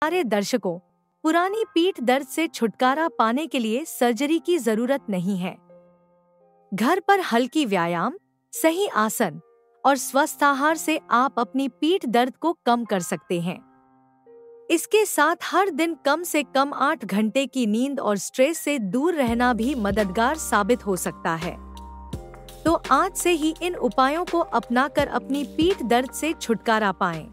प्यारे दर्शकों, पुरानी पीठ दर्द से छुटकारा पाने के लिए सर्जरी की जरूरत नहीं है। घर पर हल्की व्यायाम, सही आसन और स्वस्थ आहार से आप अपनी पीठ दर्द को कम कर सकते हैं। इसके साथ हर दिन कम से कम 8 घंटे की नींद और स्ट्रेस से दूर रहना भी मददगार साबित हो सकता है। तो आज से ही इन उपायों को अपनाकर अपनी पीठ दर्द से छुटकारा पाएं।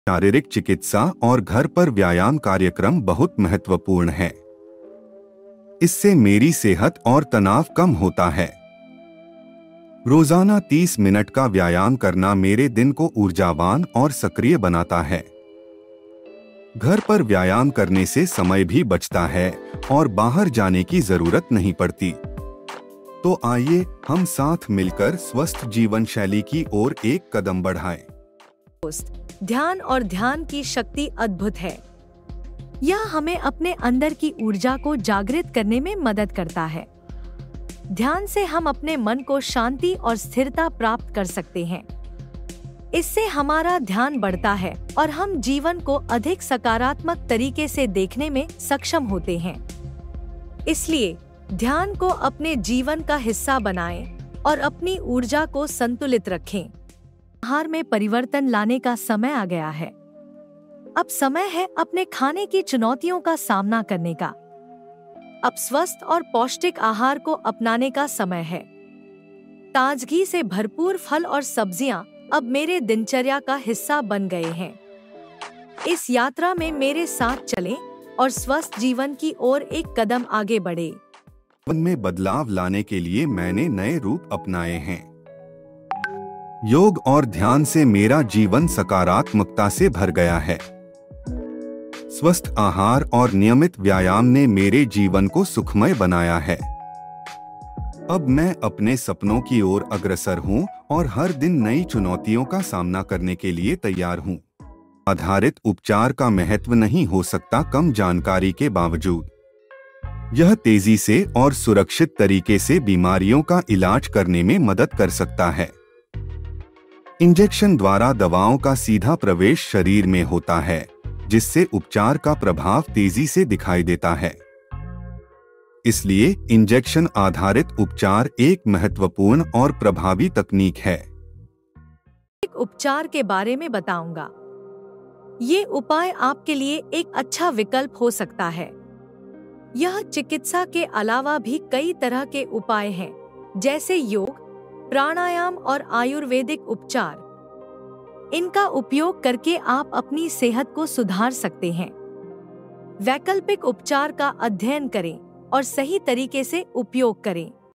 शारीरिक चिकित्सा और घर पर व्यायाम कार्यक्रम बहुत महत्वपूर्ण है। इससे मेरी सेहत और तनाव कम होता है। रोजाना 30 मिनट का व्यायाम करना मेरे दिन को ऊर्जावान और सक्रिय बनाता है। घर पर व्यायाम करने से समय भी बचता है और बाहर जाने की जरूरत नहीं पड़ती। तो आइए हम साथ मिलकर स्वस्थ जीवन शैली की ओर एक कदम बढ़ाएं। ध्यान और ध्यान की शक्ति अद्भुत है। यह हमें अपने अंदर की ऊर्जा को जागृत करने में मदद करता है। ध्यान से हम अपने मन को शांति और स्थिरता प्राप्त कर सकते हैं। इससे हमारा ध्यान बढ़ता है और हम जीवन को अधिक सकारात्मक तरीके से देखने में सक्षम होते हैं। इसलिए ध्यान को अपने जीवन का हिस्सा बनाएं और अपनी ऊर्जा को संतुलित रखें। आहार में परिवर्तन लाने का समय आ गया है। अब समय है अपने खाने की चुनौतियों का सामना करने का। अब स्वस्थ और पौष्टिक आहार को अपनाने का समय है। ताजगी से भरपूर फल और सब्जियां अब मेरे दिनचर्या का हिस्सा बन गए हैं। इस यात्रा में मेरे साथ चलें और स्वस्थ जीवन की ओर एक कदम आगे बढ़े। जीवन में बदलाव लाने के लिए मैंने नए रूप अपनाए हैं। योग और ध्यान से मेरा जीवन सकारात्मकता से भर गया है। स्वस्थ आहार और नियमित व्यायाम ने मेरे जीवन को सुखमय बनाया है। अब मैं अपने सपनों की ओर अग्रसर हूं और हर दिन नई चुनौतियों का सामना करने के लिए तैयार हूं। आधारित उपचार का महत्व नहीं हो सकता कम जानकारी के बावजूद। यह तेजी से और सुरक्षित तरीके से बीमारियों का इलाज करने में मदद कर सकता है। इंजेक्शन द्वारा दवाओं का सीधा प्रवेश शरीर में होता है, जिससे उपचार का प्रभाव तेजी से दिखाई देता है। इसलिए इंजेक्शन आधारित उपचार एक महत्वपूर्ण और प्रभावी तकनीक है। एक उपचार के बारे में बताऊंगा। ये उपाय आपके लिए एक अच्छा विकल्प हो सकता है। यह चिकित्सा के अलावा भी कई तरह के उपाय हैं, जैसे योग, प्राणायाम और आयुर्वेदिक उपचार। इनका उपयोग करके आप अपनी सेहत को सुधार सकते हैं। वैकल्पिक उपचार का अध्ययन करें और सही तरीके से उपयोग करें।